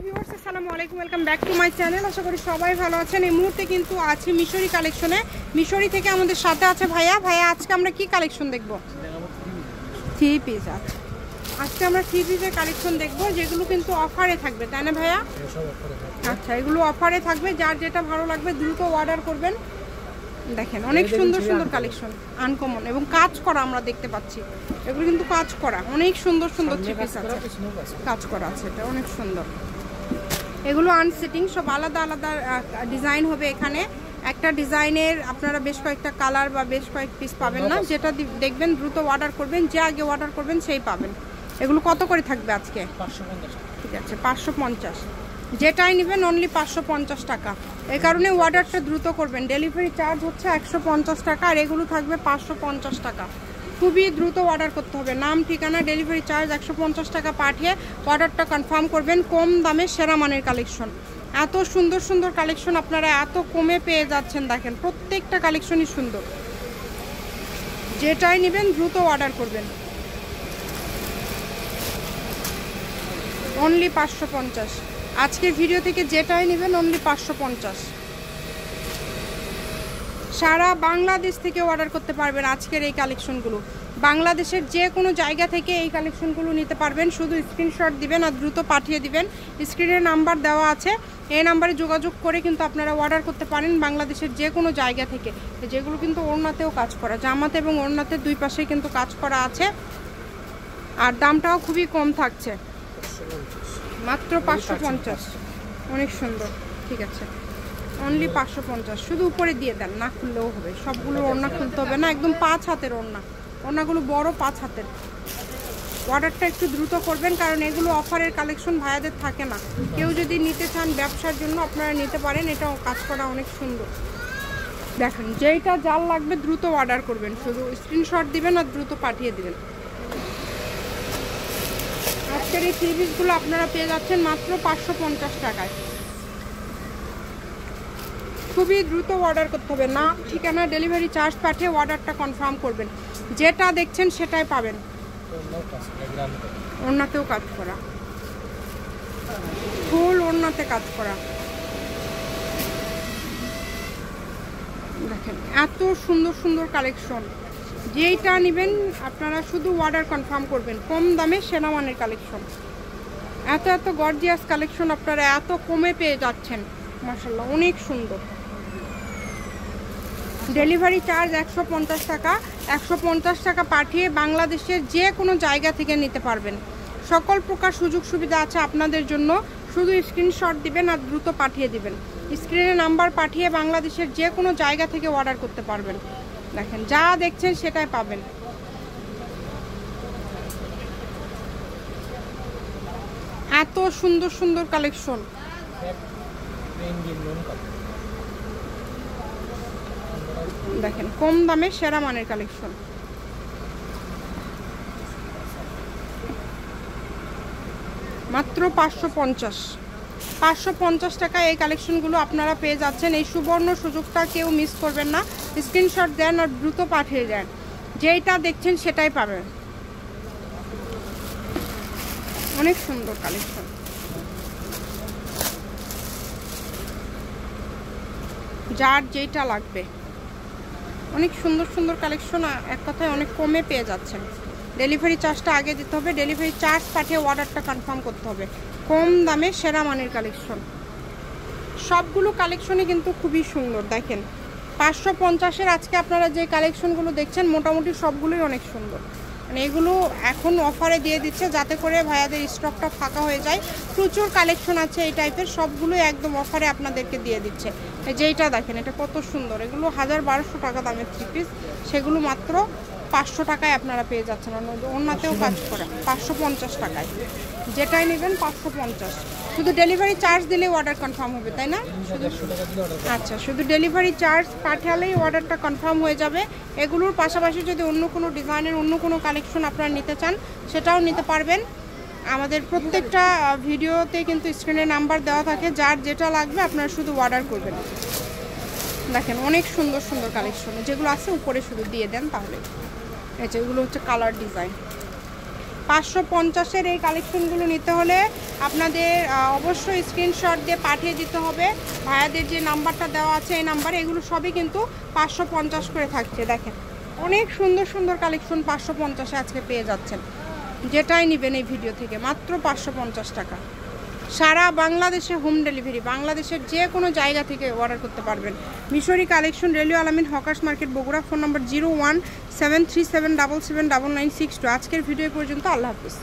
Viewers আসসালামু আলাইকুম, welcome back to my channel. আশা করি সবাই ভালো আছেন। এই মুহূর্তে কিন্তু আছি মিশরি কালেকশনে। মিশরি থেকে আমাদের সাথে আছে ভাইয়া। আজকে আমরা কি কালেকশন দেখব? Three piece. আজকে আমরা থ্রি পিসের কালেকশন দেখব, যেগুলো কিন্তু অফারে থাকবে, তাই না ভাইয়া? আচ্ছা, এগুলো অফারে থাকবে। যার যেটা ভালো লাগবে দ্রুত অর্ডার করবেন। দেখেন অনেক সুন্দর সুন্দর কালেকশন, আনকমন এবং কাজ করা আমরা দেখতে পাচ্ছি। এগুলো কিন্তু কাজ করা, অনেক সুন্দর সুন্দর থ্রি পিস আছে, কাজ করা আছে। এটা অনেক সুন্দর। এগুলো আনসিটিং, সব আলাদা আলাদা ডিজাইন হবে। এখানে একটা ডিজাইনের আপনারা বেশ কয়েকটা কালার বা বেশ কয়েক পিস পাবেন না। যেটা দেখবেন দ্রুত অর্ডার করবেন, যে আগে অর্ডার করবেন সেই পাবেন। এগুলো কত করে থাকবে আজকে? 550। ঠিক আছে, 550। যেটাই নেবেন অনলি 550 টাকা। এই কারণে অর্ডারটা দ্রুত করবেন। ডেলিভারি চার্জ হচ্ছে 150 টাকা, আর এগুলো থাকবে 550 টাকা। খুবই দ্রুত অর্ডার করতে হবে। নাম, ঠিকানা, ডেলিভারি চার্জ 150 টাকা পাঠিয়ে অর্ডারটা কনফার্ম করবেন। কম দামে সেরা মানের কালেকশন, এত সুন্দর সুন্দর কালেকশন আপনারা এত কমে পেয়ে যাচ্ছেন। দেখেন প্রত্যেকটা কালেকশনই সুন্দর। যেটাই নেবেন দ্রুত অর্ডার করবেন। অনলি 550। আজকের ভিডিও থেকে যেটাই নেবেন অনলি 550। সারা বাংলাদেশ থেকে অর্ডার করতে পারবেন আজকের এই কালেকশনগুলো। বাংলাদেশের যে কোনো জায়গা থেকে এই কালেকশনগুলো নিতে পারবেন। শুধু স্ক্রিনশট দিবেন আর দ্রুত পাঠিয়ে দিবেন। স্ক্রিনের নাম্বার দেওয়া আছে, এই নাম্বারে যোগাযোগ করে কিন্তু আপনারা অর্ডার করতে পারেন বাংলাদেশের যে কোনো জায়গা থেকে। যেগুলো কিন্তু ওড়নাতেও কাজ করা, জামাতে এবং ওড়নাতে দুই পাশে কিন্তু কাজ করা আছে। আর দামটাও খুবই কম থাকছে, মাত্র 550। অনেক সুন্দর। ঠিক আছে, অনলি 550। শুধু উপরে দিয়ে দেন, না খুললেও হবে। সবগুলো ওড়না খুলতে হবে না, একদম 5 হাতের ওড়না। ওড়নাগুলো বড় 5 হাতের। অর্ডারটা একটু দ্রুত করবেন, কারণ এগুলো অফারের কালেকশন, ভাইয়াদের থাকে না। কেউ যদি নিতে চান ব্যবসার জন্য আপনারা নিতে পারেন। এটাও কাজ করা অনেক সুন্দর। দেখেন যেইটা যার লাগবে দ্রুত অর্ডার করবেন, শুধু স্ক্রিনশট দিবেন আর দ্রুত পাঠিয়ে দিবেন। আজকের এই থ্রি পিসগুলো আপনারা পেয়ে যাচ্ছেন মাত্র 550 টাকায়। খুবই দ্রুত অর্ডার করতে হবে। নাম, ঠিকানা, ডেলিভারি চার্জ পাঠিয়ে অর্ডারটা কনফার্ম করবেন। যেটা দেখছেন সেটাই পাবেন। ওড়নাতেও কাজ করা, ফুল ওড়নাতে কাজ করা। দেখেন এত সুন্দর সুন্দর কালেকশন। যেইটা নেবেন আপনারা শুধু অর্ডার কনফার্ম করবেন। কম দামে সেরা মানের কালেকশন, এত এত গর্জিয়াস কালেকশন আপনারা এত কমে পেয়ে যাচ্ছেন। মাশাআল্লাহ, অনেক সুন্দর। ডেলিভারি চার্জ 150 টাকা। 150 টাকা পাঠিয়ে বাংলাদেশের যে কোনো জায়গা থেকে নিতে পারবেন। সকল প্রকার সুযোগ সুবিধা আছে আপনাদের জন্য। শুধু স্ক্রিনশট দিবেন আর দ্রুত পাঠিয়ে দিবেন। স্ক্রিনে নাম্বার পাঠিয়ে বাংলাদেশের যে কোনো জায়গা থেকে অর্ডার করতে পারবেন। দেখেন যা দেখছেন সেটাই পাবেন। এত সুন্দর সুন্দর কালেকশন। দেখেন কম দামে সেরা মানের কালেকশন, মাত্র 550। 550 টাকা এই কালেকশনগুলো আপনারা পেয়ে যাচ্ছেন। এই সুবর্ণ সুযোগটা কেউ মিস করবেন না। স্ক্রিনশট দেন আর দ্রুত পাঠিয়ে দেন। যেইটা দেখছেন সেটাই পাবেন। অনেক সুন্দর কালেকশন। যার যেটা লাগবে, অনেক সুন্দর সুন্দর কালেকশন। এক কথায় অনেক কমে পেয়ে যাচ্ছেন। ডেলিভারি চার্জটা আগে দিতে হবে। ডেলিভারি চার্জ পাঠিয়ে অর্ডারটা কনফার্ম করতে হবে। কম দামে সেরা মানের কালেকশন। সবগুলো কালেকশনই কিন্তু খুবই সুন্দর। দেখেন 550-এর আজকে আপনারা যে কালেকশনগুলো দেখছেন মোটামুটি সবগুলোই অনেক সুন্দর। মানে এগুলো এখন অফারে দিয়ে দিচ্ছে যাতে করে ভাইয়াদের স্টকটা ফাঁকা হয়ে যায়। প্রচুর কালেকশন আছে এই টাইপের, সবগুলোই একদম অফারে আপনাদেরকে দিয়ে দিচ্ছে। যেইটা দেখেন এটা কত সুন্দর। এগুলো 1200 টাকা দামের থ্রি পিস, সেগুলো মাত্র 500 টাকায় আপনারা পেয়ে যাচ্ছেন। অন্যতেও কাজ করা 550 টাকায়। যেটাই নেবেন 550। শুধু ডেলিভারি চার্জ দিলেই অর্ডার কনফার্ম হবে, তাই না? আচ্ছা, শুধু ডেলিভারি চার্জ পাঠালেই অর্ডারটা কনফার্ম হয়ে যাবে। এগুলোর পাশাপাশি যদি অন্য কোনো ডিজাইনের অন্য কোনো কালেকশন আপনারা নিতে চান সেটাও নিতে পারবেন। আমাদের প্রত্যেকটা ভিডিওতে কিন্তু স্ক্রিনে নাম্বার দেওয়া থাকে। যার যেটা লাগবে আপনারা শুধু অর্ডার করবেন। দেখেন অনেক সুন্দর সুন্দর কালেকশন, যেগুলো আছে উপরে শুধু দিয়ে দেন তাহলে। এই যে এগুলো হচ্ছে কালার ডিজাইন। 550-এর এই কালেকশনগুলো নিতে হলে আপনাদের অবশ্যই স্ক্রিনশট দিয়ে পাঠিয়ে দিতে হবে। ভাইয়াদের যে নাম্বারটা দেওয়া আছে এই নাম্বারে, এগুলো সবই কিন্তু 550 করে থাকছে। দেখেন অনেক সুন্দর সুন্দর কালেকশন 550-এ আজকে পেয়ে যাচ্ছেন। যেটাই নেবেন এই ভিডিও থেকে মাত্র 550 টাকা। সারা বাংলাদেশে হোম ডেলিভারি, বাংলাদেশের যে কোনো জায়গা থেকে অর্ডার করতে পারবেন। মিশরি কালেকশন, রেলওয়ে আলামিন, হকার্স মার্কেট, বগুড়া। ফোন নম্বর 01737779962। আজকের ভিডিও পর্যন্ত। আল্লাহ হাফিজ।